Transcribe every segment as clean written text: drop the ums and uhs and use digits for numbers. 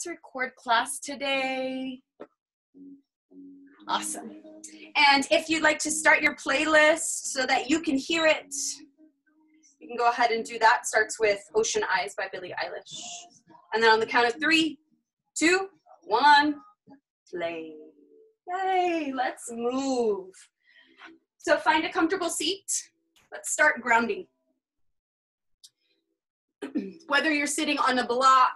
to record class today. Awesome. And if you'd like to start your playlist so that you can hear it, you can go ahead and do that. Starts with Ocean Eyes by Billie Eilish. And then on the count of 3, 2, 1, play. Yay, let's move. So find a comfortable seat. Let's start grounding. Whether you're sitting on a block,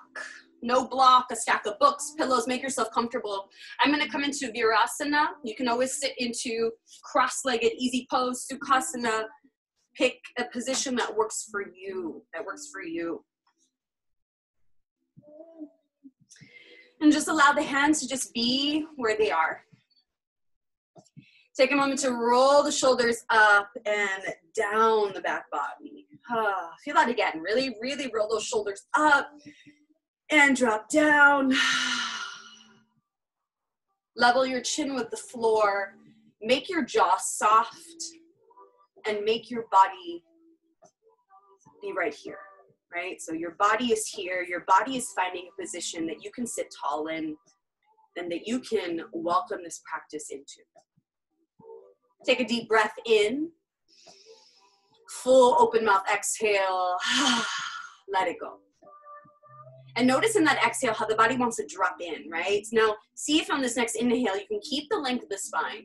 no block, a stack of books, pillows, make yourself comfortable. I'm going to come into virasana. You can always sit into cross-legged, easy pose, sukhasana. Pick a position that works for you, And just allow the hands to just be where they are. Take a moment to roll the shoulders up and down the back body. Feel that again. Really, really roll those shoulders up and drop down. Level your chin with the floor. Make your jaw soft and make your body be right here, right? So your body is here. Your body is finding a position that you can sit tall in and that you can welcome this practice into. Take a deep breath in. Full open mouth exhale. Let it go. And notice in that exhale how the body wants to drop in, right? Now, see if on this next inhale, you can keep the length of the spine.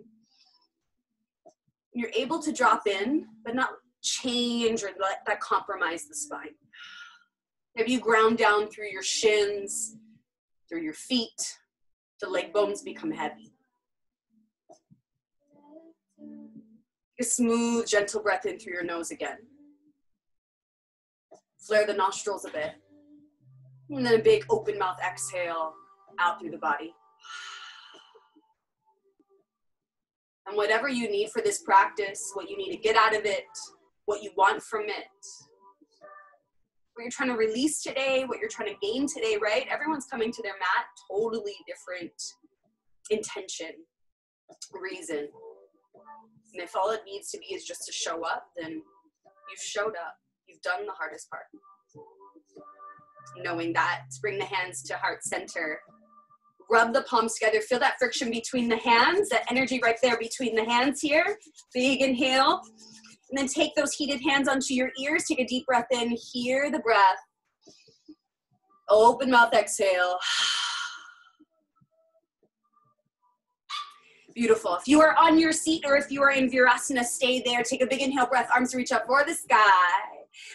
You're able to drop in, but not change or let that compromise the spine. Maybe you ground down through your shins, through your feet. The leg bones become heavy. A smooth, gentle breath in through your nose again. Flare the nostrils a bit. And then a big open mouth exhale out through the body. And whatever you need for this practice, what you need to get out of it, what you want from it, what you're trying to release today, what you're trying to gain today, right? Everyone's coming to their mat, totally different intention, reason. And if all it needs to be is just to show up, then you've showed up. You've done the hardest part. Knowing that, bring the hands to heart center. Rub the palms together. Feel that friction between the hands, that energy right there between the hands here. Big inhale. And then take those heated hands onto your ears. Take a deep breath in. Hear the breath. Open mouth exhale. Beautiful. If you are on your seat or if you are in virasana, stay there. Take a big inhale breath. Arms reach up for the sky.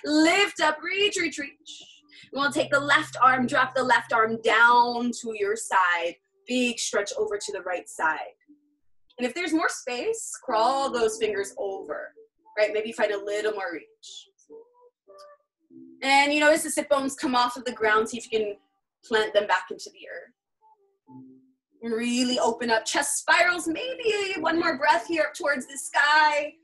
Lift up, reach, reach, reach. We'll take the left arm, drop the left arm down to your side. Big stretch over to the right side. And if there's more space, crawl those fingers over, right? Maybe find a little more reach. And you notice the sit bones come off of the ground. See if you can plant them back into the earth. And really open up, chest spirals, maybe one more breath here up towards the sky.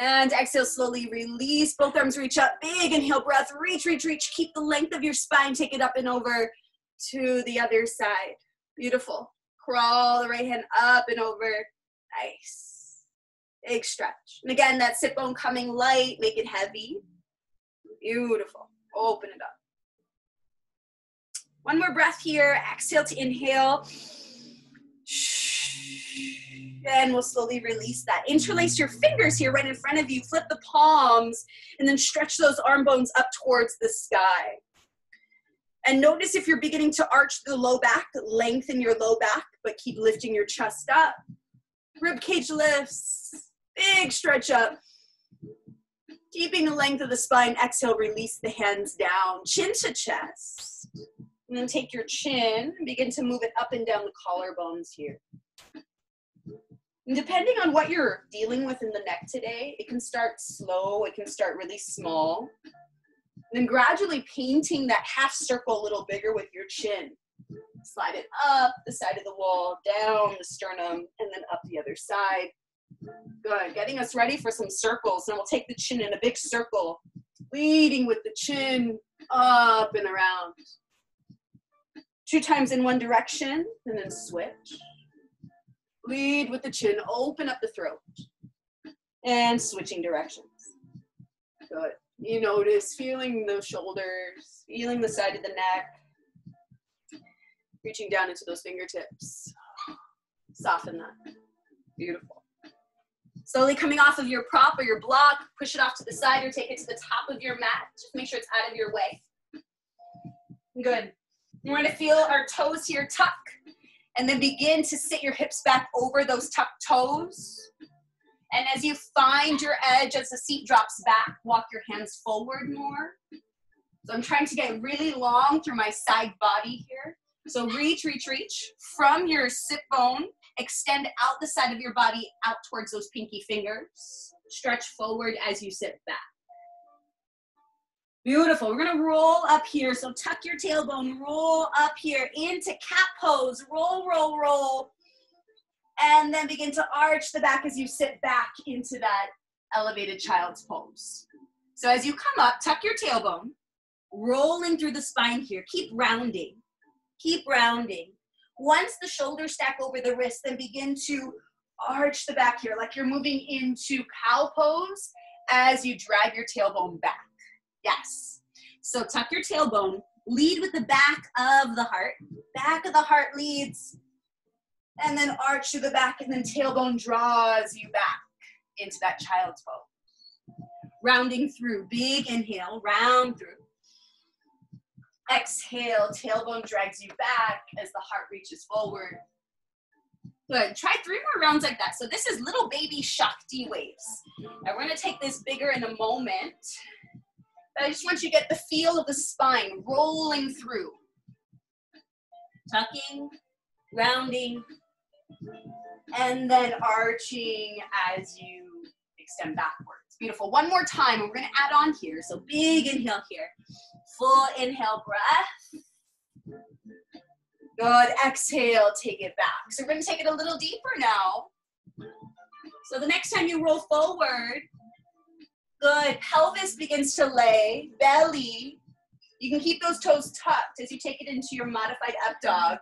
And exhale, slowly release. Both arms reach up, big inhale breath, reach, reach, reach. Keep the length of your spine, take it up and over to the other side. Beautiful. Crawl the right hand up and over. Nice. Big stretch. And again, that sit bone coming light, make it heavy. Beautiful. Open it up. One more breath here. Exhale to inhale. And we'll slowly release that. Interlace your fingers here right in front of you. Flip the palms and then stretch those arm bones up towards the sky. And notice if you're beginning to arch the low back, lengthen your low back, but keep lifting your chest up. Rib cage lifts. Big stretch up. Keeping the length of the spine. Exhale, release the hands down. Chin to chest. And then take your chin and begin to move it up and down the collarbones here. And depending on what you're dealing with in the neck today, it can start slow, it can start really small. And then gradually painting that half circle a little bigger with your chin. Slide it up the side of the wall, down the sternum, and then up the other side. Good, getting us ready for some circles. And we'll take the chin in a big circle, leading with the chin up and around. 2 times in one direction, and then switch. Lead with the chin, open up the throat. And switching directions. Good. You notice feeling the shoulders, feeling the side of the neck. Reaching down into those fingertips. Soften that. Beautiful. Slowly coming off of your prop or your block, push it off to the side or take it to the top of your mat. Just make sure it's out of your way. Good. We're going to feel our toes here tuck, and then begin to sit your hips back over those tucked toes. And as you find your edge, as the seat drops back, walk your hands forward more. So I'm trying to get really long through my side body here. So reach, reach, reach. From your sit bone, extend out the side of your body out towards those pinky fingers. Stretch forward as you sit back. Beautiful. We're gonna roll up here. So tuck your tailbone, roll up here into cat pose. Roll, roll, roll. And then begin to arch the back as you sit back into that elevated child's pose. So as you come up, tuck your tailbone, rolling through the spine here. Keep rounding. Keep rounding. Once the shoulders stack over the wrist, then begin to arch the back here, like you're moving into cow pose as you drag your tailbone back. Yes. So tuck your tailbone, lead with the back of the heart. Back of the heart leads, and then arch to the back, and then tailbone draws you back into that child's pose. Rounding through, big inhale, round through. Exhale, tailbone drags you back as the heart reaches forward. Good, try 3 more rounds like that. So this is little baby Shakti waves. And we're gonna take this bigger in a moment. But I just want you to get the feel of the spine rolling through. Tucking, rounding, and then arching as you extend backwards. Beautiful, one more time, we're gonna add on here. So big inhale here. Full inhale breath. Good, exhale, take it back. So we're gonna take it a little deeper now. So the next time you roll forward, good, pelvis begins to lay, belly. You can keep those toes tucked as you take it into your modified up dog.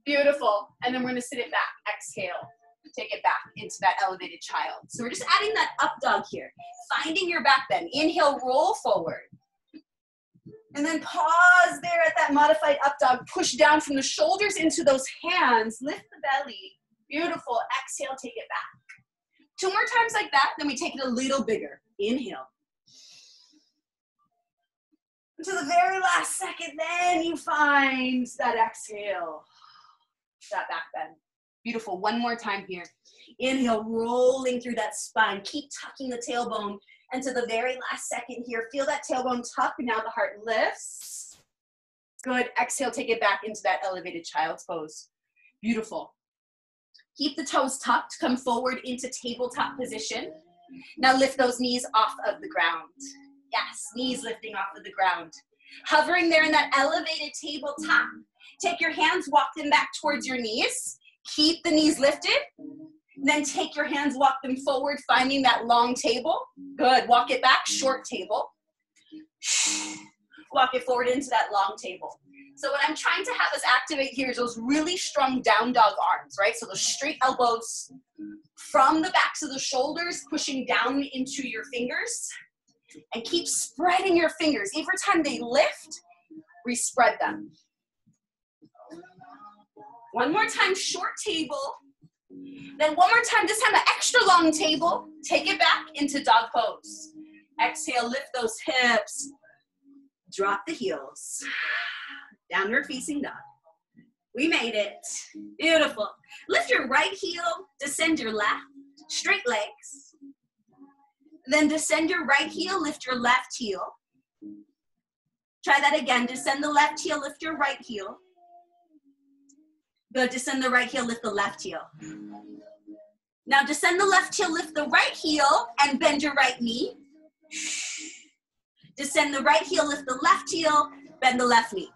Beautiful, and then we're gonna sit it back, exhale. Take it back into that elevated child. So we're just adding that up dog here. Finding your back bend. Inhale, roll forward. And then pause there at that modified up dog. Push down from the shoulders into those hands. Lift the belly. Beautiful. Exhale, take it back. 2 more times like that, then we take it a little bigger. Inhale. To the very last second, then you find that exhale. That back bend. Beautiful, 1 more time here. Inhale, rolling through that spine. Keep tucking the tailbone. And to the very last second here, feel that tailbone tuck. Now the heart lifts. Good, exhale, take it back into that elevated child's pose. Beautiful. Keep the toes tucked, come forward into tabletop position. Now lift those knees off of the ground. Yes, knees lifting off of the ground. Hovering there in that elevated tabletop. Take your hands, walk them back towards your knees. Keep the knees lifted. Then take your hands, walk them forward, finding that long table. Good, walk it back, short table. Walk it forward into that long table. So what I'm trying to have us activate here is those really strong down dog arms, right? So those straight elbows from the backs of the shoulders, pushing down into your fingers. And keep spreading your fingers. Every time they lift, re-spread them. 1 more time, short table. Then 1 more time, this time an extra long table. Take it back into dog pose. Exhale, lift those hips. Drop the heels. Downward facing dog. We made it. Beautiful. Lift your right heel, descend your left. Straight legs. Then descend your right heel, lift your left heel. Try that again. Descend the left heel, lift your right heel. Good, descend the right heel, lift the left heel. Now descend the left heel, lift the right heel, and bend your right knee. Descend the right heel, lift the left heel, bend the left knee.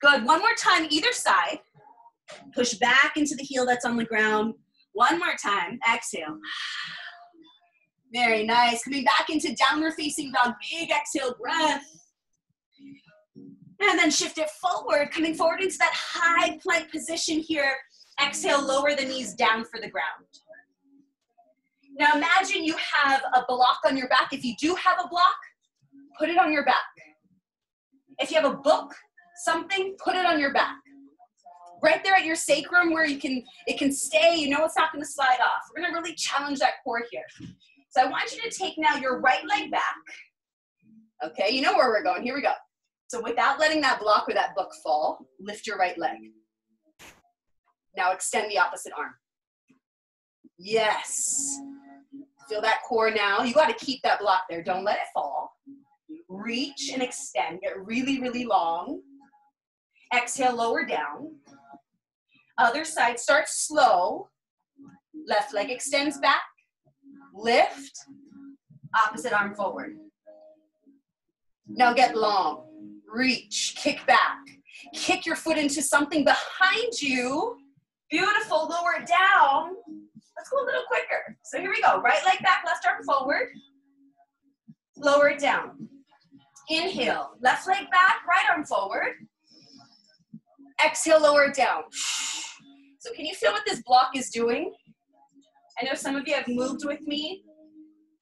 Good, 1 more time, either side. Push back into the heel that's on the ground. 1 more time, exhale. Very nice, coming back into downward facing dog, big exhale, breath. And then shift it forward, coming forward into that high plank position here. Exhale, lower the knees down for the ground. Now imagine you have a block on your back. If you do have a block, put it on your back. If you have a book, something, put it on your back. Right there at your sacrum where it can stay, you know it's not gonna slide off. We're gonna really challenge that core here. So I want you to take now your right leg back. Okay, you know where we're going, here we go. So without letting that block or that book fall, lift your right leg. Now extend the opposite arm. Yes. Feel that core now. You gotta keep that block there, don't let it fall. Reach and extend, get really, really long. Exhale, lower down. Other side, start slow. Left leg extends back. Lift. Opposite arm forward. Now get long. Reach, kick back. Kick your foot into something behind you. Beautiful, lower it down. Let's go a little quicker. So here we go. Right leg back, left arm forward. Lower it down. Inhale, left leg back, right arm forward. Exhale, lower it down. So can you feel what this block is doing? I know some of you have moved with me.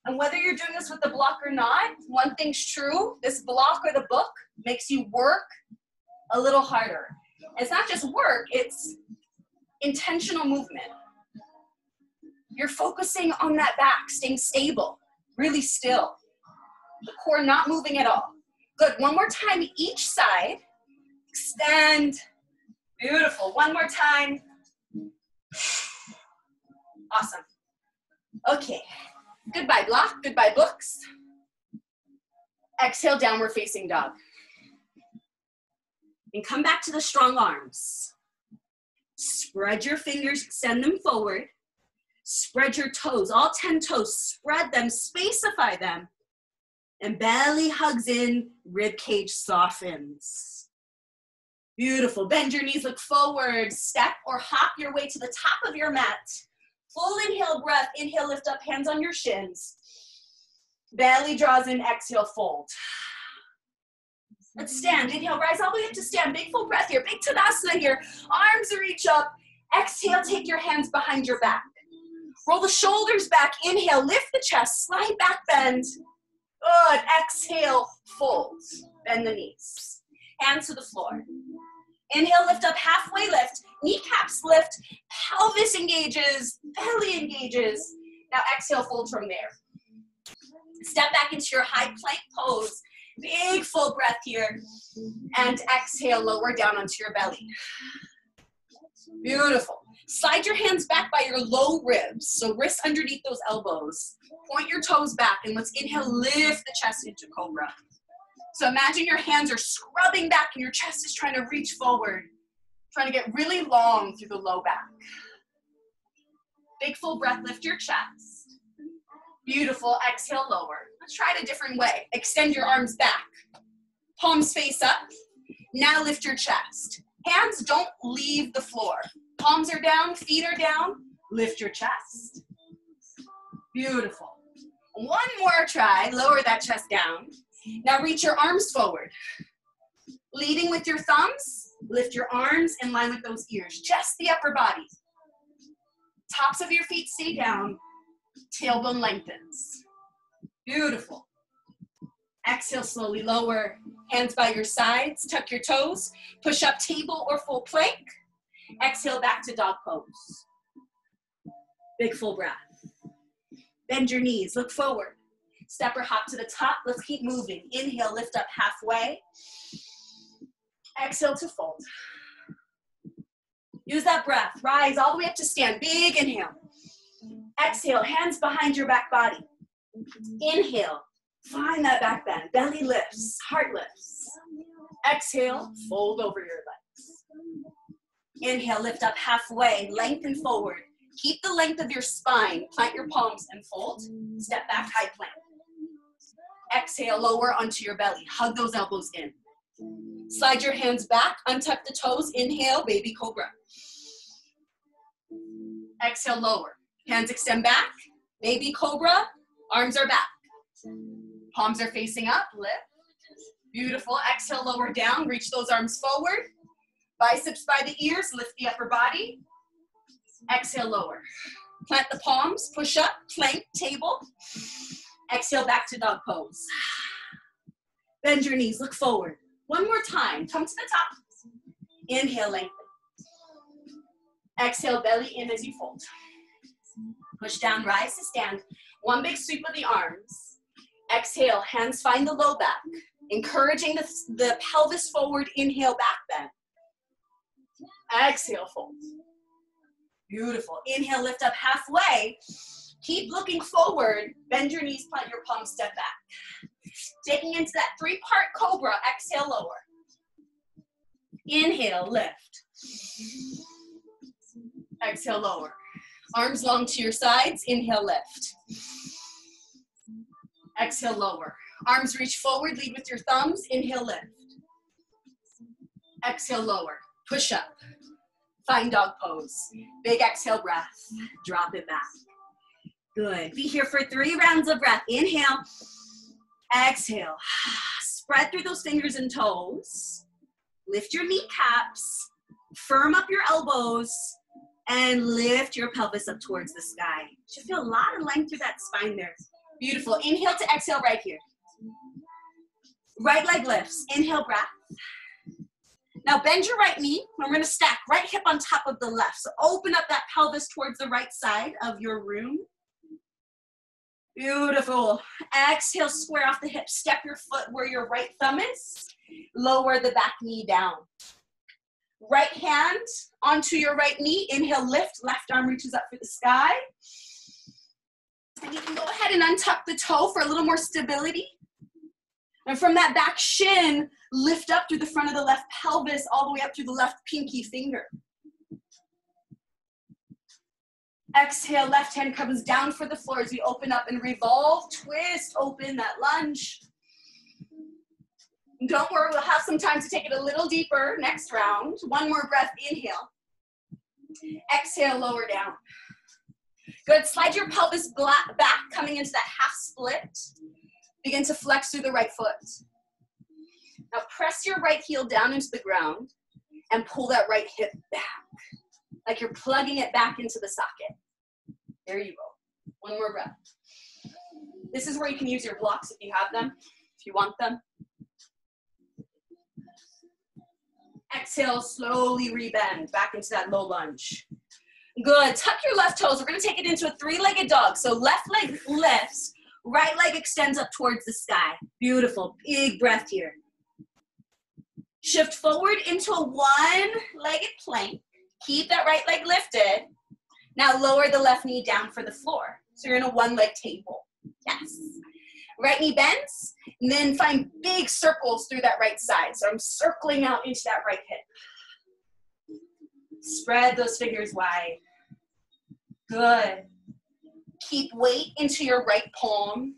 And whether you're doing this with the block or not, one thing's true, this block or the book makes you work a little harder. And it's not just work, it's intentional movement. You're focusing on that back, staying stable, really still. The core not moving at all. Good, one more time each side. Extend. Beautiful, one more time. Awesome. Okay, goodbye block, goodbye books. Exhale, downward facing dog. And come back to the strong arms. Spread your fingers, extend them forward. Spread your toes, all 10 toes, spread them, spacify them. And belly hugs in, rib cage softens. Beautiful, bend your knees, look forward, step or hop your way to the top of your mat. Full inhale breath, inhale, lift up, hands on your shins. Belly draws in, exhale, fold. Let's stand, inhale, rise all the way up to stand. Big full breath here, big Tadasana here. Arms reach up, exhale, take your hands behind your back. Roll the shoulders back, inhale, lift the chest, slide back, bend. Good, exhale, fold, bend the knees. Hands to the floor. Inhale, lift up, halfway lift, kneecaps lift, pelvis engages, belly engages. Now exhale, fold from there. Step back into your high plank pose. Big full breath here. And exhale, lower down onto your belly. Beautiful. Slide your hands back by your low ribs. So wrists underneath those elbows. Point your toes back and let's inhale, lift the chest into cobra. So imagine your hands are scrubbing back and your chest is trying to reach forward. Trying to get really long through the low back. Big full breath, lift your chest. Beautiful, exhale, lower. Let's try it a different way. Extend your arms back. Palms face up. Now lift your chest. Hands don't leave the floor. Palms are down, feet are down. Lift your chest. Beautiful. One more try, lower that chest down. Now reach your arms forward. Leading with your thumbs, lift your arms in line with those ears. Just the upper body. Tops of your feet stay down. Tailbone lengthens. Beautiful. Exhale, slowly lower. Hands by your sides, tuck your toes. Push up table or full plank. Exhale back to dog pose. Big full breath. Bend your knees, look forward. Step or hop to the top, let's keep moving. Inhale, lift up halfway. Exhale to fold. Use that breath, rise all the way up to stand. Big inhale. Exhale, hands behind your back body. Inhale, find that back bend. Belly lifts, heart lifts. Exhale, fold over your legs. Inhale, lift up halfway, lengthen forward. Keep the length of your spine. Plant your palms and fold. Step back, high plank. Exhale, lower onto your belly. Hug those elbows in. Slide your hands back, untuck the toes. Inhale, baby cobra. Exhale, lower. Hands extend back. Baby cobra, arms are back. Palms are facing up, lift. Beautiful, exhale, lower down. Reach those arms forward. Biceps by the ears, lift the upper body. Exhale, lower. Plant the palms, push up, plank, table. Exhale, back to dog pose. Bend your knees, look forward. One more time, come to the top. Inhale, lengthen. Exhale, belly in as you fold. Push down, rise to stand. One big sweep of the arms. Exhale, hands find the low back. Encouraging the pelvis forward, inhale, back bend. Exhale, fold. Beautiful. Inhale, lift up halfway. Keep looking forward. Bend your knees, plant your palms, step back. Taking into that three-part cobra. Exhale, lower. Inhale, lift. Exhale, lower. Arms long to your sides. Inhale, lift. Exhale, lower. Arms reach forward, lead with your thumbs. Inhale, lift. Exhale, lower. Push up. Find dog pose. Big exhale breath. Drop it back. Good. Be here for 3 rounds of breath. Inhale. Exhale. Spread through those fingers and toes. Lift your kneecaps. Firm up your elbows. And lift your pelvis up towards the sky. You should feel a lot of length through that spine there. Beautiful. Inhale to exhale right here. Right leg lifts. Inhale, breath. Now bend your right knee. We're going to stack right hip on top of the left. So open up that pelvis towards the right side of your room. Beautiful. Exhale, square off the hip. Step your foot where your right thumb is. Lower the back knee down. Right hand onto your right knee. Inhale, lift. Left arm reaches up for the sky. And you can go ahead and untuck the toe for a little more stability. And from that back shin, lift up through the front of the left pelvis, all the way up through the left pinky finger. Exhale, left hand comes down for the floor as you open up and revolve, twist, open that lunge. Don't worry, we'll have some time to take it a little deeper next round. One more breath, inhale. Exhale, lower down. Good, slide your pelvis back, coming into that half split. Begin to flex through the right foot. Now press your right heel down into the ground and pull that right hip back, like you're plugging it back into the socket. There you go. One more breath. This is where you can use your blocks if you have them, if you want them. Exhale, slowly rebend back into that low lunge. Good, tuck your left toes. We're gonna take it into a 3-legged dog. So left leg lifts, right leg extends up towards the sky. Beautiful, big breath here. Shift forward into a 1-legged plank. Keep that right leg lifted. Now lower the left knee down for the floor. So you're in a 1-leg table. Yes. Right knee bends, and then find big circles through that right side. So I'm circling out into that right hip. Spread those fingers wide. Good. Keep weight into your right palm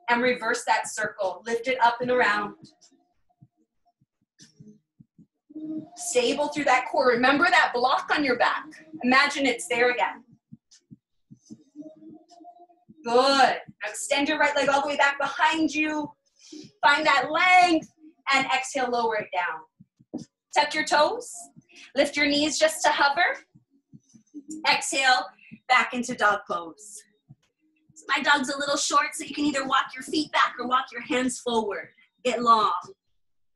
and reverse that circle. Lift it up and around. Stable through that core. Remember that block on your back. Imagine it's there again. Good. Now extend your right leg all the way back behind you. Find that length and exhale, lower it down. Tuck your toes. Lift your knees just to hover. Exhale, back into dog pose. So my dog's a little short, so you can either walk your feet back or walk your hands forward. Get long.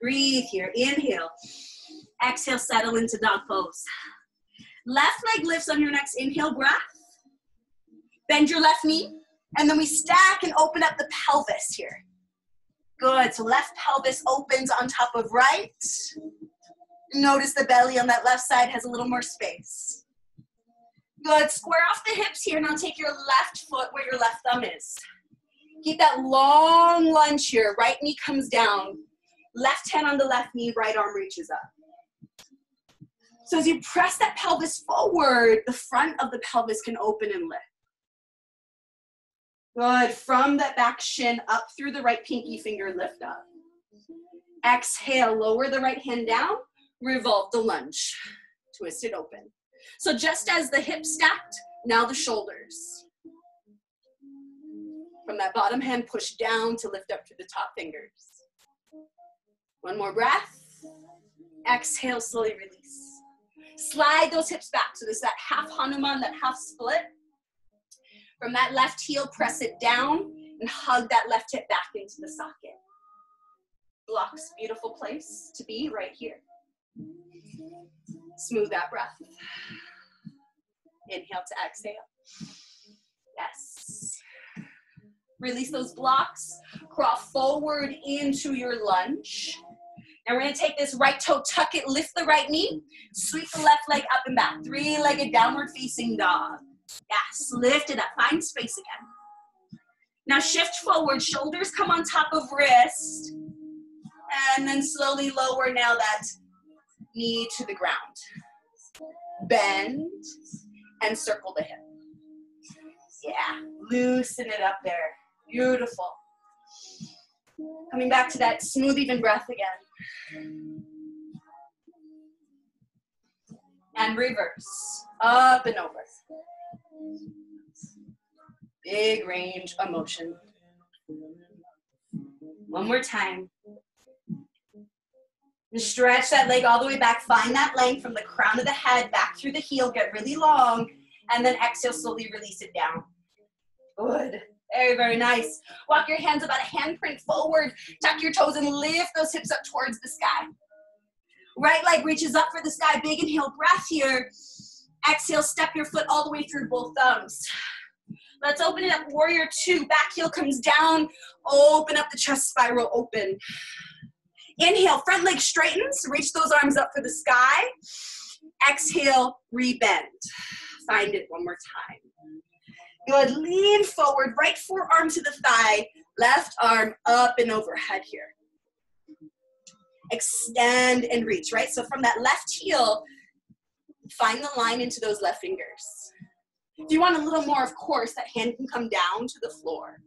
Breathe here. Inhale. Exhale, settle into dog pose. Left leg lifts on your next inhale breath. Bend your left knee. And then we stack and open up the pelvis here. Good, so left pelvis opens on top of right. Notice the belly on that left side has a little more space. Good, square off the hips here. Now take your left foot where your left thumb is. Keep that long lunge here. Right knee comes down. Left hand on the left knee, right arm reaches up. So as you press that pelvis forward, the front of the pelvis can open and lift. Good, from that back shin up through the right pinky finger, lift up. Exhale, lower the right hand down, revolve the lunge, twist it open. So just as the hips stacked, now the shoulders. From that bottom hand, push down to lift up to the top fingers. One more breath. Exhale, slowly release. Slide those hips back. So there's that half Hanuman, that half split. From that left heel, press it down and hug that left hip back into the socket. Blocks, beautiful place to be right here. Smooth that breath. Inhale to exhale. Yes. Release those blocks. Crawl forward into your lunge. Now we're going to take this right toe, tuck it, lift the right knee, sweep the left leg up and back. Three-legged downward facing dog. Yes, lift it up, find space again. Now shift forward, shoulders come on top of wrist, and then slowly lower now that knee to the ground. Bend and circle the hip. Yeah, loosen it up there. Beautiful. Coming back to that smooth, even breath again. And reverse, up and over. Big range of motion. One more time. And stretch that leg all the way back. Find that length from the crown of the head back through the heel. Get really long. And then exhale, slowly release it down. Good. Very, very nice. Walk your hands about a handprint forward. Tuck your toes and lift those hips up towards the sky. Right leg reaches up for the sky. Big inhale, breath here. Exhale, step your foot all the way through both thumbs. Let's open it up, warrior two. Back heel comes down. Open up the chest spiral, open. Inhale, front leg straightens. Reach those arms up for the sky. Exhale, rebend. Find it one more time. Good, lean forward, right forearm to the thigh, left arm up and overhead here. Extend and reach, right? So from that left heel, find the line into those left fingers. If you want a little more, of course, that hand can come down to the floor.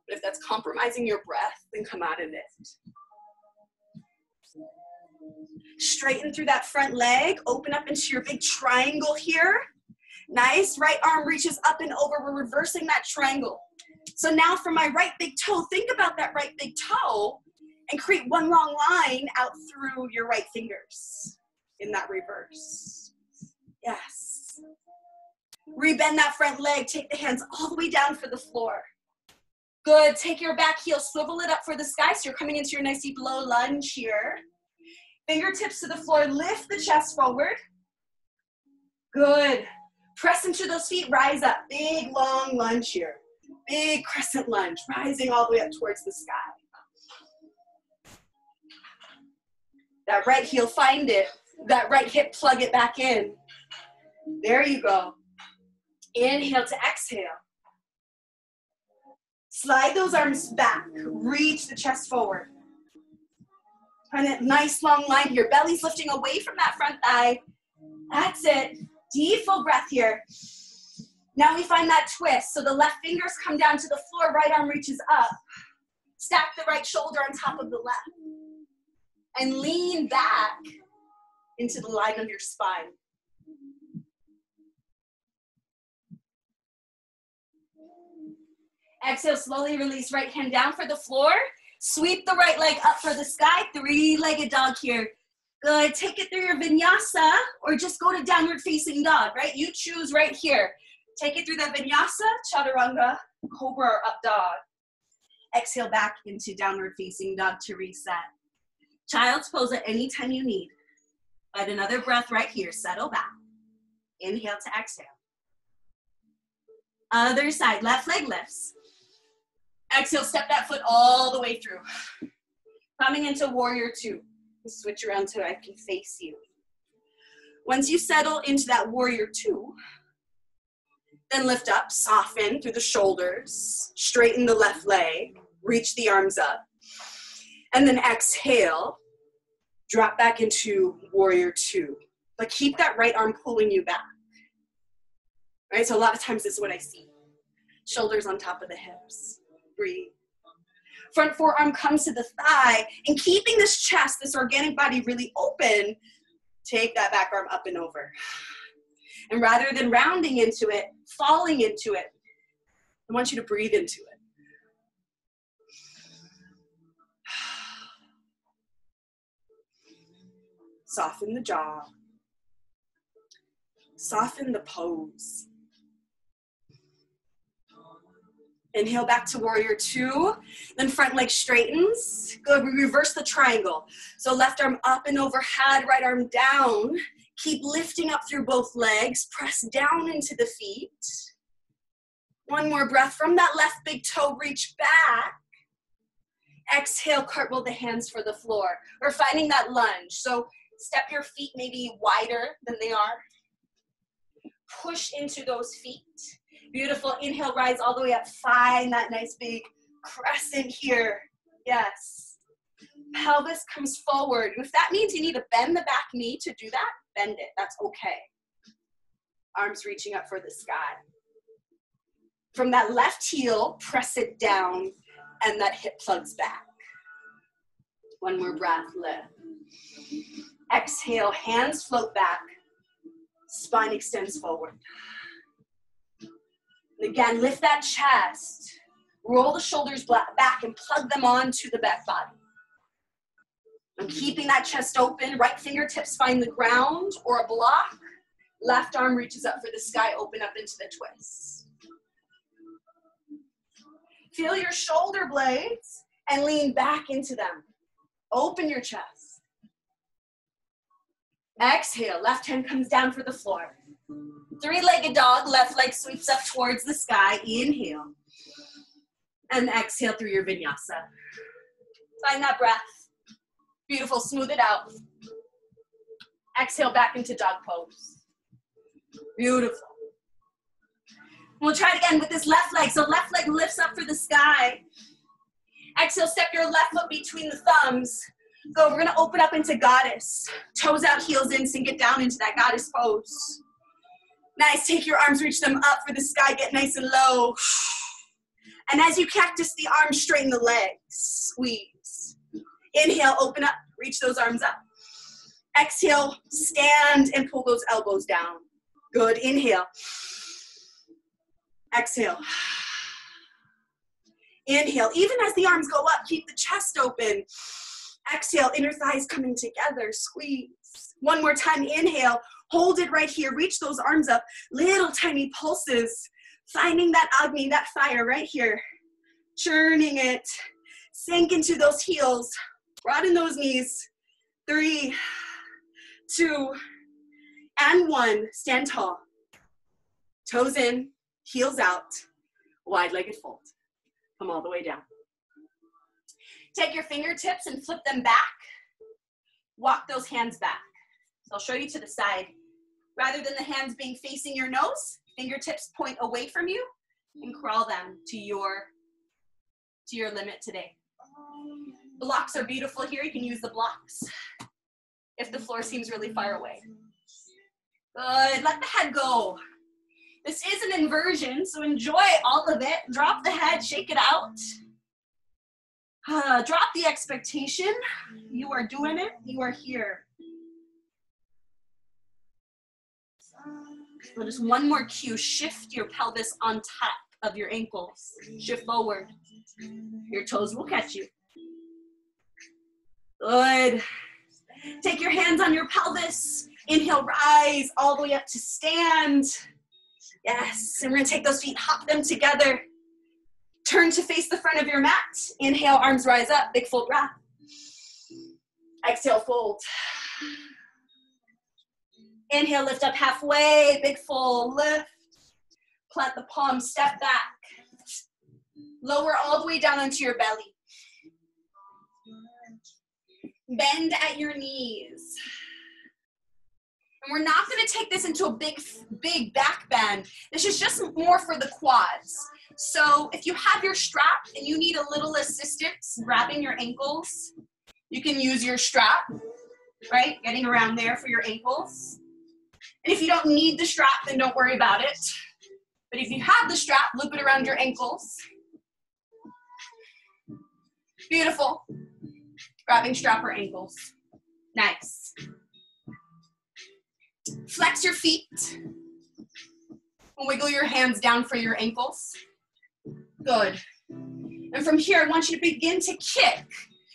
But if that's compromising your breath, then come out of it. Straighten through that front leg, open up into your big triangle here. Nice, right arm reaches up and over. We're reversing that triangle. So now for my right big toe, think about that right big toe and create one long line out through your right fingers in that reverse. Yes. Rebend that front leg. Take the hands all the way down for the floor. Good. Take your back heel, swivel it up for the sky. So you're coming into your nice deep low lunge here. Fingertips to the floor. Lift the chest forward. Good. Press into those feet, rise up. Big, long lunge here. Big crescent lunge, rising all the way up towards the sky. That right heel, find it. That right hip, plug it back in. There you go. Inhale to exhale. Slide those arms back. Reach the chest forward. Find that nice long line here. Belly's lifting away from that front thigh. That's it. Deep full breath here. Now we find that twist. So the left fingers come down to the floor, right arm reaches up. Stack the right shoulder on top of the left. And lean back into the line of your spine. Exhale, slowly release right hand down for the floor. Sweep the right leg up for the sky. Three-legged dog here. Good, take it through your vinyasa or just go to downward facing dog, right? You choose right here. Take it through that vinyasa, chaturanga, cobra or up dog. Exhale back into downward facing dog to reset. Child's pose at any time you need. But another breath right here, settle back. Inhale to exhale. Other side, left leg lifts. Exhale, step that foot all the way through. Coming into warrior two. Switch around so I can face you. Once you settle into that warrior two, then lift up, soften through the shoulders, straighten the left leg, reach the arms up, and then exhale, drop back into warrior two. But keep that right arm pulling you back. Right, so a lot of times this is what I see. Shoulders on top of the hips. Breathe. Front forearm comes to the thigh, and keeping this chest, this organic body really open, take that back arm up and over. And rather than rounding into it, falling into it, I want you to breathe into it. Soften the jaw. Soften the pose. Inhale back to warrior two, then front leg straightens. Good, we reverse the triangle. So left arm up and overhead, right arm down. Keep lifting up through both legs, press down into the feet. One more breath from that left big toe, reach back. Exhale, cartwheel the hands for the floor. We're finding that lunge. So step your feet maybe wider than they are. Push into those feet. Beautiful, inhale, rise all the way up. Find that nice big crescent here. Yes. Pelvis comes forward. If that means you need to bend the back knee to do that, bend it, that's okay. Arms reaching up for the sky. From that left heel, press it down, and that hip plugs back. One more breath, lift. Exhale, hands float back. Spine extends forward. And again, lift that chest. Roll the shoulders back and plug them onto the back body. I'm keeping that chest open. Right fingertips find the ground or a block. Left arm reaches up for the sky, open up into the twist. Feel your shoulder blades and lean back into them. Open your chest. Exhale, left hand comes down for the floor. Three-legged dog, left leg sweeps up towards the sky. Inhale. And exhale through your vinyasa. Find that breath. Beautiful, smooth it out. Exhale back into dog pose. Beautiful. We'll try it again with this left leg. So left leg lifts up for the sky. Exhale, step your left foot between the thumbs. Go, we're gonna open up into goddess. Toes out, heels in, sink it down into that goddess pose. Nice, take your arms, reach them up for the sky, get nice and low. And as you cactus the arms, straighten the legs, squeeze. Inhale, open up, reach those arms up. Exhale, stand and pull those elbows down. Good, inhale. Exhale. Inhale, even as the arms go up, keep the chest open. Exhale, inner thighs coming together, squeeze. One more time, inhale, hold it right here, reach those arms up, little tiny pulses, finding that Agni, that fire right here, churning it, sink into those heels, broaden those knees, 3, 2, and 1, stand tall, toes in, heels out, wide-legged fold, come all the way down. Take your fingertips and flip them back. Walk those hands back. So I'll show you to the side. Rather than the hands being facing your nose, fingertips point away from you and crawl them to your limit today. Blocks are beautiful here. You can use the blocks if the floor seems really far away. Good. Let the head go. This is an inversion, so enjoy all of it. Drop the head, shake it out. Drop the expectation. You are doing it. You are here. So just one more cue. Shift your pelvis on top of your ankles. Shift forward. Your toes will catch you. Good. Take your hands on your pelvis. Inhale, rise all the way up to stand. Yes. And we're going to take those feet, hop them together. Turn to face the front of your mat. Inhale, arms rise up, big full breath. Exhale, fold. Inhale, lift up halfway, big full lift. Plant the palms, step back. Lower all the way down onto your belly. Bend at your knees. And we're not going to take this into a big back bend. This is just more for the quads. So if you have your strap and you need a little assistance grabbing your ankles, you can use your strap, right? Getting around there for your ankles. And if you don't need the strap, then don't worry about it. But if you have the strap, loop it around your ankles. Beautiful. Grabbing strap or ankles. Nice. Flex your feet. Wiggle your hands down for your ankles. Good. And from here, I want you to begin to kick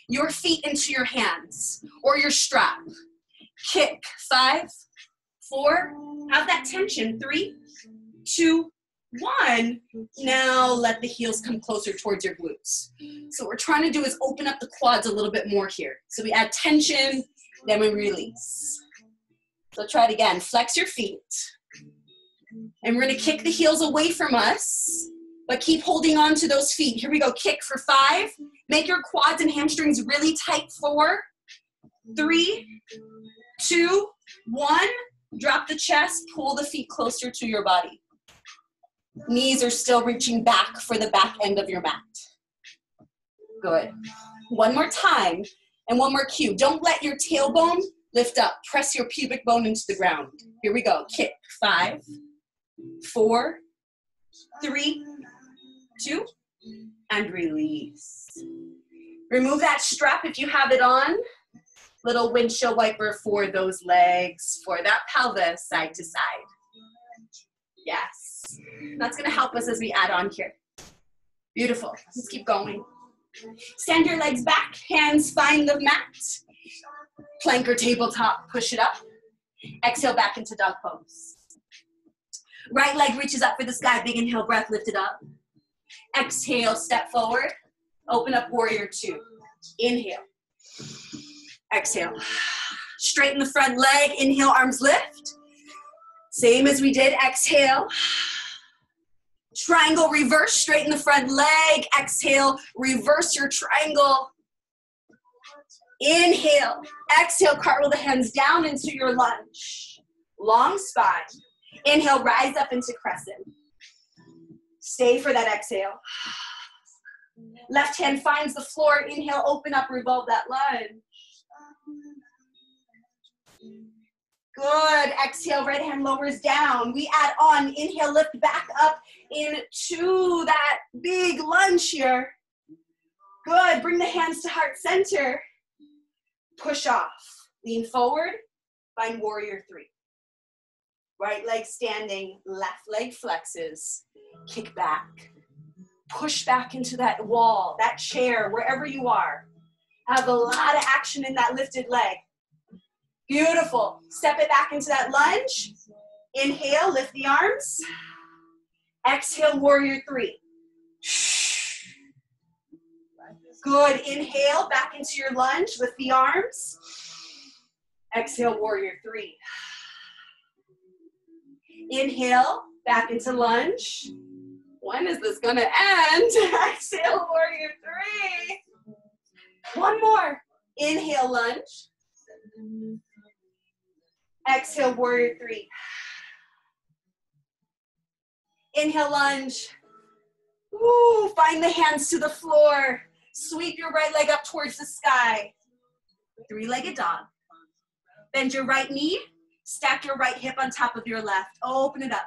your feet into your hands or your strap. Kick. 5, 4. Have that tension. 3, 2, 1. Now let the heels come closer towards your glutes. So what we're trying to do is open up the quads a little bit more here. So we add tension, then we release. So try it again. Flex your feet. And we're going to kick the heels away from us, but keep holding on to those feet. Here we go. Kick for 5. Make your quads and hamstrings really tight. 4, 3, 2, 1. Drop the chest. Pull the feet closer to your body. Knees are still reaching back for the back end of your mat. Good. One more time and one more cue. Don't let your tailbone lift up. Press your pubic bone into the ground. Here we go. Kick. 5, 4, 3, 2, and release. Remove that strap if you have it on. Little windshield wiper for those legs, for that pelvis, side to side. Yes. That's going to help us as we add on here. Beautiful. Let's keep going. Stand your legs back. Hands find the mat. Plank or tabletop. Push it up. Exhale back into dog pose. Right leg reaches up for the sky. Big inhale, breath, lift it up. Exhale, step forward. Open up warrior 2. Inhale. Exhale. Straighten the front leg. Inhale, arms lift. Same as we did. Exhale. Triangle reverse. Straighten the front leg. Exhale. Reverse your triangle. Inhale. Exhale. Cartwheel the hands down into your lunge. Long spine. Inhale. Rise up into crescent. Stay for that exhale. Left hand finds the floor. Inhale. Open up. Revolve that lunge. Good. Exhale, right hand lowers down. We add on. Inhale, lift back up into that big lunge here. Good. Bring the hands to heart center. Push off. Lean forward. Find warrior 3. Right leg standing. Left leg flexes. Kick back. Push back into that wall, that chair, wherever you are. Have a lot of action in that lifted leg. Beautiful. Step it back into that lunge. Inhale, lift the arms. Exhale, warrior 3. Good. Inhale, back into your lunge. Lift the arms. Exhale, warrior 3. Inhale, back into lunge. When is this going to end? Exhale, warrior 3. One more. Inhale, lunge. Exhale, warrior 3. Inhale, lunge. Woo, find the hands to the floor. Sweep your right leg up towards the sky. 3-legged dog. Bend your right knee. Stack your right hip on top of your left. Open it up.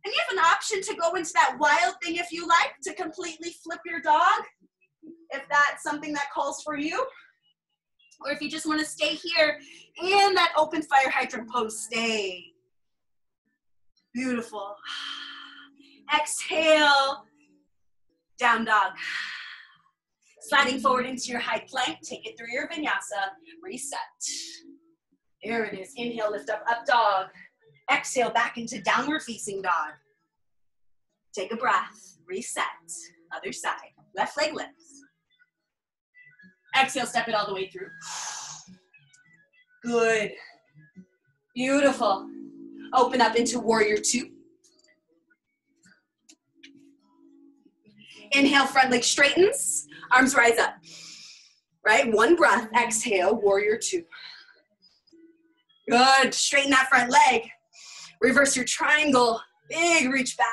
And you have an option to go into that wild thing if you like, to completely flip your dog, if that's something that calls for you. Or if you just want to stay here in that open fire hydrant pose, stay. Beautiful. Exhale, down dog. Sliding forward into your high plank, take it through your vinyasa, reset. There it is. Inhale, lift up, up dog. Exhale, back into downward facing dog. Take a breath, reset. Other side, left leg lifts. Exhale, step it all the way through. Good. Beautiful. Open up into warrior 2. Inhale, front leg straightens. Arms rise up. Right? One breath. Exhale, warrior 2. Good. Straighten that front leg. Reverse your triangle. Big reach back.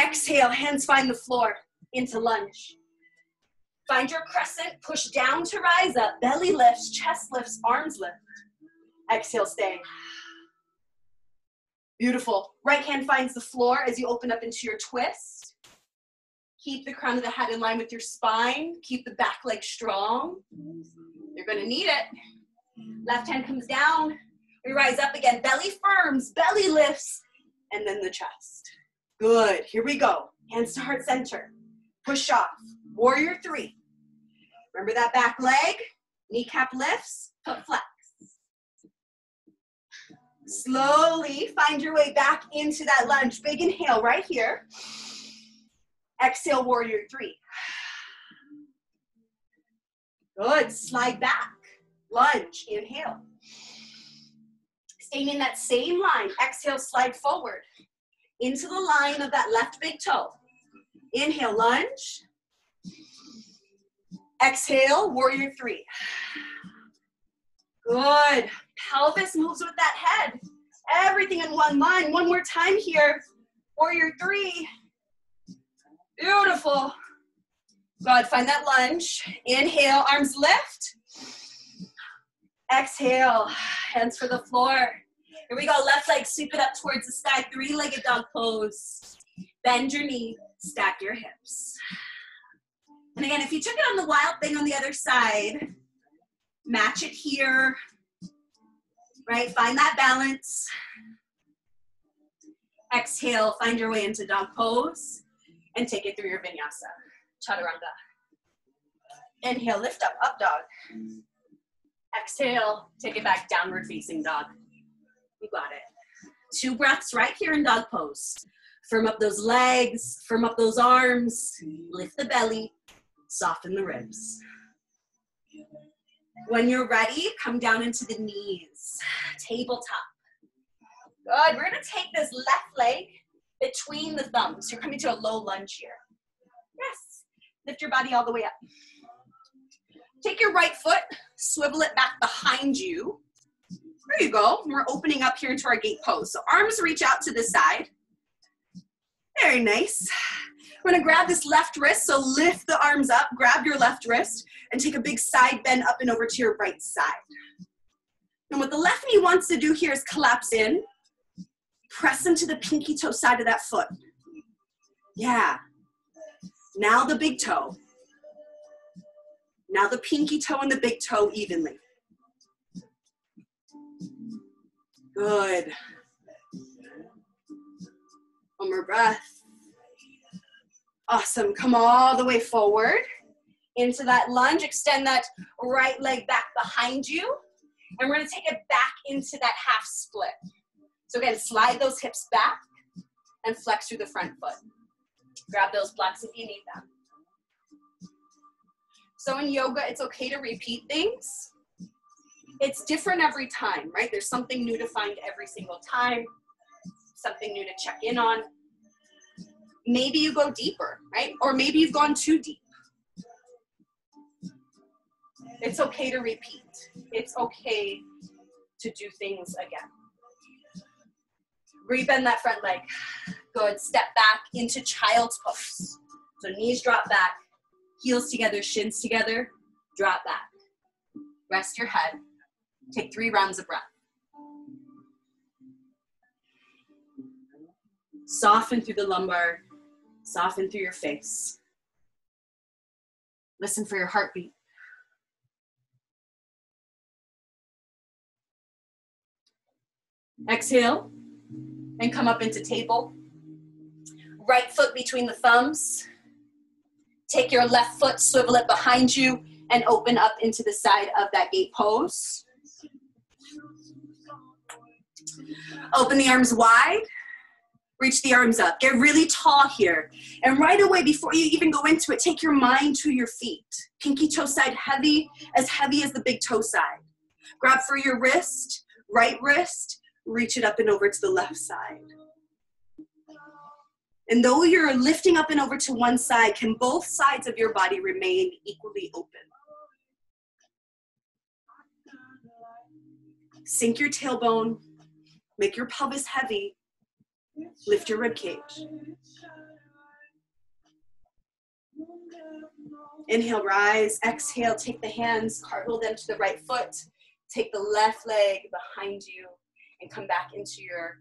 Exhale, hands find the floor. Into lunge. Find your crescent. Push down to rise up. Belly lifts, chest lifts, arms lift. Exhale, stay. Beautiful. Right hand finds the floor as you open up into your twist. Keep the crown of the head in line with your spine. Keep the back leg strong. You're going to need it. Left hand comes down. We rise up again. Belly firms, belly lifts, and then the chest. Good. Here we go. Hands to heart center. Push off. Warrior 3. Remember that back leg? Kneecap lifts, foot flex. Slowly find your way back into that lunge. Big inhale right here. Exhale, warrior three. Good, slide back. Lunge, inhale. Staying in that same line, exhale, slide forward. Into the line of that left big toe. Inhale, lunge. Exhale, warrior three. Good. Pelvis moves with that head. Everything in one line. One more time here. Warrior three. Beautiful. Good. Find that lunge. Inhale, arms lift. Exhale, hands for the floor. Here we go. Left leg, sweep it up towards the sky. Three-legged dog pose. Bend your knee, stack your hips. And again, if you took it on the wild thing on the other side, match it here, right? Find that balance. Exhale, find your way into dog pose and take it through your vinyasa, chaturanga. Inhale, lift up, up dog. Exhale, take it back, downward facing dog. You got it. 2 breaths right here in dog pose. Firm up those legs, firm up those arms, lift the belly, soften the ribs. When you're ready, come down into the knees, tabletop. Good, we're gonna take this left leg between the thumbs. You're coming to a low lunge here. Yes, lift your body all the way up. Take your right foot, swivel it back behind you. There you go. We're opening up here into our gate pose. So arms reach out to the side. Very nice. We're gonna grab this left wrist, so lift the arms up, grab your left wrist, and take a big side bend up and over to your right side. And what the left knee wants to do here is collapse in, press into the pinky toe side of that foot. Yeah. Now the big toe. Now the pinky toe and the big toe evenly. Good. One more breath. Awesome. Come all the way forward into that lunge. Extend that right leg back behind you. And we're going to take it back into that half split. So again, slide those hips back and flex through the front foot. Grab those blocks if you need them. So in yoga, it's okay to repeat things. It's different every time, right? There's something new to find every single time, something new to check in on. Maybe you go deeper, right? Or maybe you've gone too deep. It's okay to repeat. It's okay to do things again. Rebend that front leg. Good. Step back into child's pose. So knees drop back, heels together, shins together, drop back. Rest your head. Take 3 rounds of breath. Soften through the lumbar, soften through your face. Listen for your heartbeat. Exhale and come up into table. Right foot between the thumbs. Take your left foot, swivel it behind you, and open up into the side of that gate pose. Open the arms wide. Reach the arms up. Get really tall here. And right away, before you even go into it, take your mind to your feet. Pinky toe side heavy as the big toe side. Grab for your wrist, right wrist, reach it up and over to the left side. And though you're lifting up and over to one side, can both sides of your body remain equally open? Sink your tailbone, make your pelvis heavy, lift your rib cage. Inhale, rise. Exhale, take the hands, cartwheel them to the right foot. Take the left leg behind you and come back into your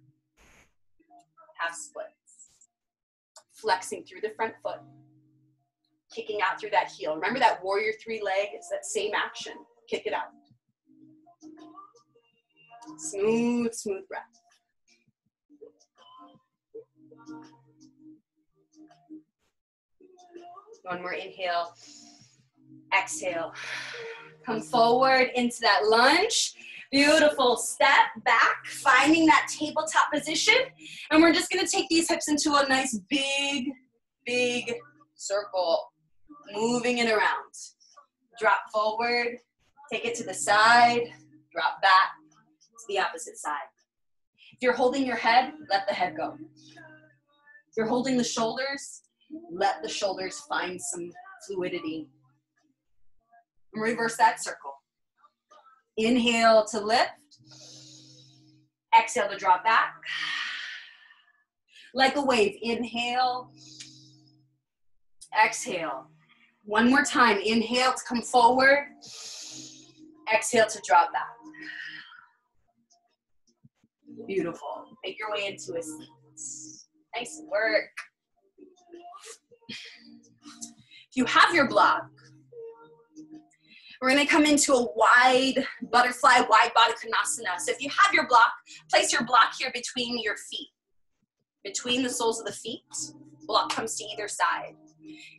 half splits. Flexing through the front foot, kicking out through that heel. Remember that warrior 3 leg? It's that same action. Kick it out. Smooth, smooth breath. One more inhale. Exhale. Come forward into that lunge. Beautiful. Step back, finding that tabletop position. And we're just gonna take these hips into a nice big, big circle. Moving it around. Drop forward, take it to the side, drop back to the opposite side. If you're holding your head, let the head go. If you're holding the shoulders, let the shoulders find some fluidity. And reverse that circle. Inhale to lift. Exhale to drop back. Like a wave, inhale. Exhale. One more time, inhale to come forward. Exhale to drop back. Beautiful. Make your way into a seat. Nice work. If you have your block, we're gonna come into a wide butterfly, wide body konasana. So if you have your block, place your block here between your feet. Between the soles of the feet. Block comes to either side.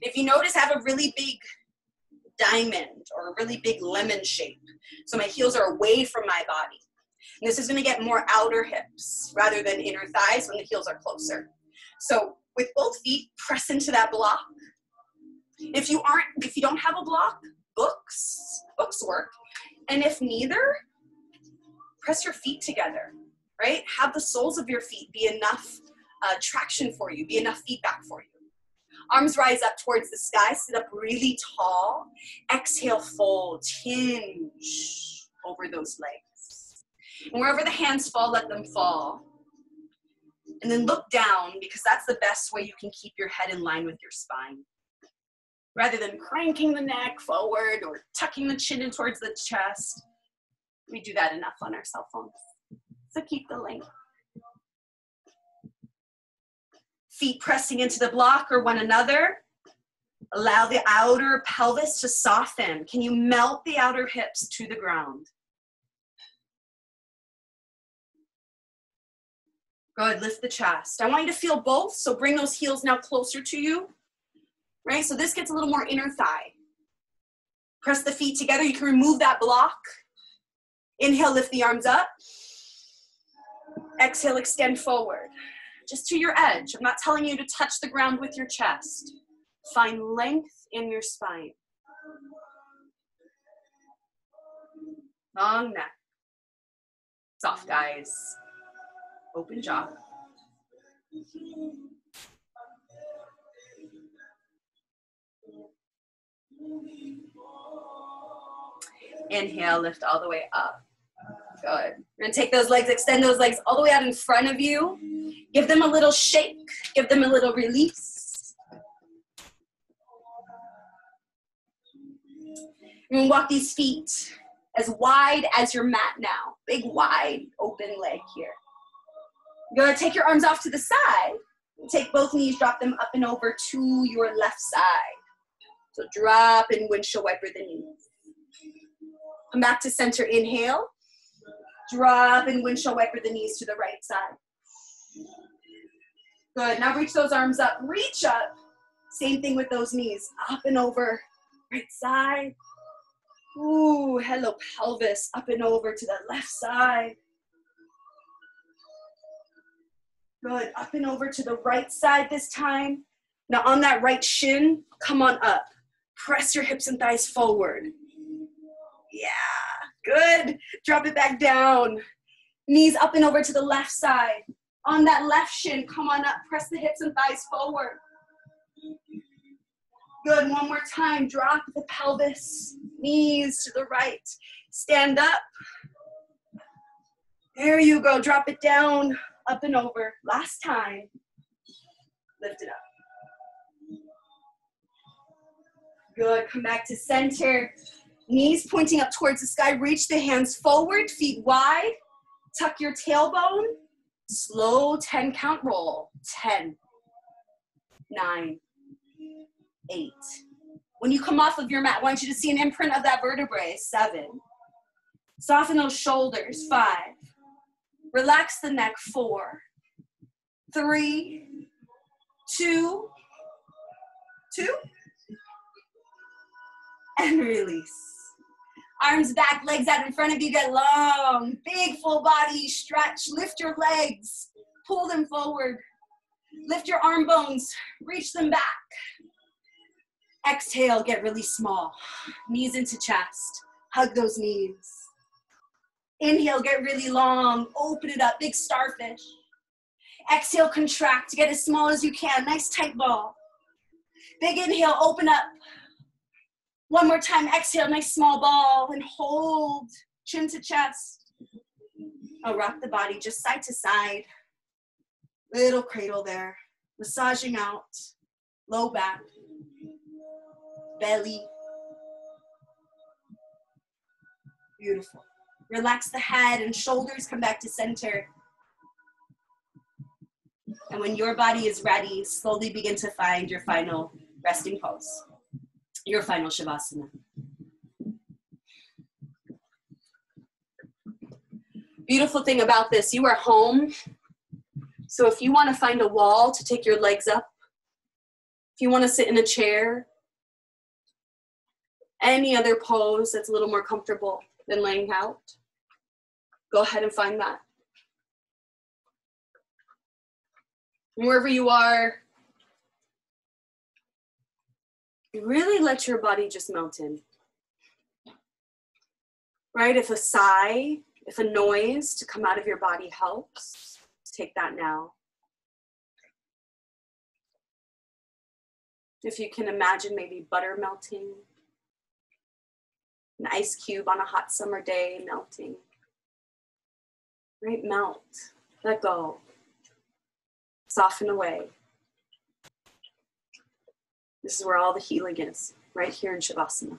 If you notice, I have a really big diamond or a really big lemon shape. So my heels are away from my body. And this is gonna get more outer hips rather than inner thighs when the heels are closer. So with both feet, press into that block. If you don't have a block, books work. And if neither, press your feet together, right? Have the soles of your feet be enough traction for you, be enough feedback for you. Arms rise up towards the sky, sit up really tall. Exhale, fold, hinge over those legs. And wherever the hands fall, let them fall. And then look down, because that's the best way you can keep your head in line with your spine. Rather than cranking the neck forward or tucking the chin in towards the chest. We do that enough on our cell phones. So keep the length. Feet pressing into the block or one another. Allow the outer pelvis to soften. Can you melt the outer hips to the ground? Good, lift the chest. I want you to feel both, so bring those heels now closer to you. Right, so this gets a little more inner thigh. Press the feet together, you can remove that block. Inhale, lift the arms up. Exhale, extend forward. Just to your edge. I'm not telling you to touch the ground with your chest. Find length in your spine. Long neck. Soft eyes. Open jaw. Inhale, lift all the way up. Good. We're gonna take those legs, extend those legs all the way out in front of you. Give them a little shake, give them a little release. You're gonna walk these feet as wide as your mat now. Big, wide, open leg here. You're gonna take your arms off to the side. Take both knees, drop them up and over to your left side. So drop and windshield wiper the knees. Come back to center, inhale. Drop and windshield wiper the knees to the right side. Good, now reach those arms up, reach up. Same thing with those knees, up and over, right side. Ooh, hello pelvis, up and over to the left side. Good, up and over to the right side this time. Now on that right shin, come on up. Press your hips and thighs forward. Yeah, good. Drop it back down. Knees up and over to the left side. On that left shin, come on up. Press the hips and thighs forward. Good, one more time. Drop the pelvis, knees to the right. Stand up. There you go, drop it down, up and over. Last time. Lift it up. Good, come back to center. Knees pointing up towards the sky. Reach the hands forward, feet wide. Tuck your tailbone. Slow 10 count roll. 10, 9, 8. When you come off of your mat, I want you to see an imprint of that vertebrae. 7. Soften those shoulders. 5. Relax the neck. 4, 3, 2, and release. Arms back, legs out in front of you, get long. Big full body stretch. Lift your legs, pull them forward. Lift your arm bones, reach them back. Exhale, get really small. Knees into chest, hug those knees. Inhale, get really long, open it up, big starfish. Exhale, contract, get as small as you can, nice tight ball. Big inhale, open up. One more time, exhale, nice small ball, and hold, chin to chest. I'll rock the body just side to side. Little cradle there, massaging out, low back, belly. Beautiful. Relax the head and shoulders, come back to center. And when your body is ready, slowly begin to find your final resting pose, your final Shavasana. Beautiful thing about this, you are home. So if you want to find a wall to take your legs up, if you want to sit in a chair, any other pose that's a little more comfortable than laying out, go ahead and find that. Wherever you are, really let your body just melt in. Right? If a sigh, if a noise to come out of your body helps, take that now. If you can imagine maybe butter melting, an ice cube on a hot summer day melting. Right? Melt. Let go. Soften away. This is where all the healing is, right here in Shavasana.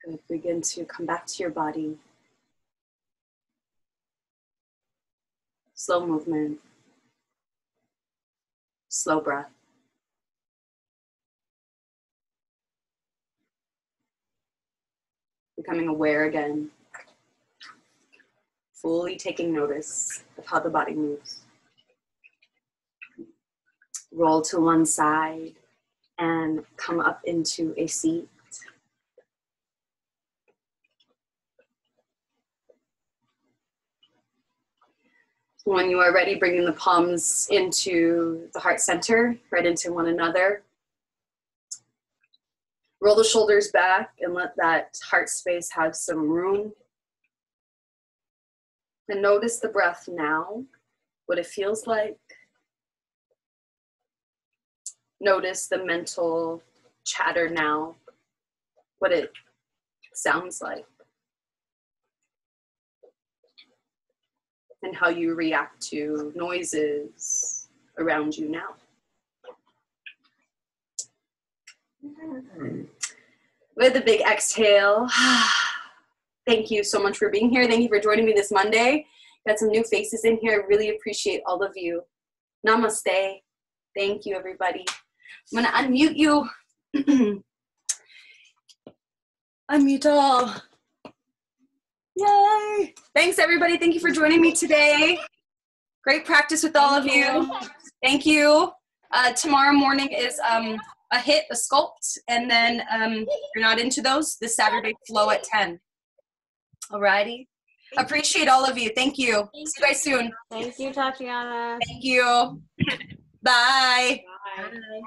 Good. Begin to come back to your body. Slow movement. Slow breath. Becoming aware again. Fully taking notice of how the body moves. Roll to one side and come up into a seat. When you are ready, bringing the palms into the heart center, right into one another. Roll the shoulders back and let that heart space have some room. And notice the breath now, what it feels like. Notice the mental chatter now, what it sounds like. and how you react to noises around you now. With a big exhale. Thank you so much for being here. Thank you for joining me this Monday. Got some new faces in here. I really appreciate all of you. Namaste. Thank you, everybody. I'm gonna unmute you. Unmute all. Yay. Thanks, everybody. Thank you for joining me today. Great practice with all of you. Thank you. Tomorrow morning is a hit, a sculpt, and then if you're not into those, this Saturday flow at 10. Alrighty. Appreciate all of you. Thank you. See you guys soon. Thank you, Tatiana. Thank you. Bye. Bye.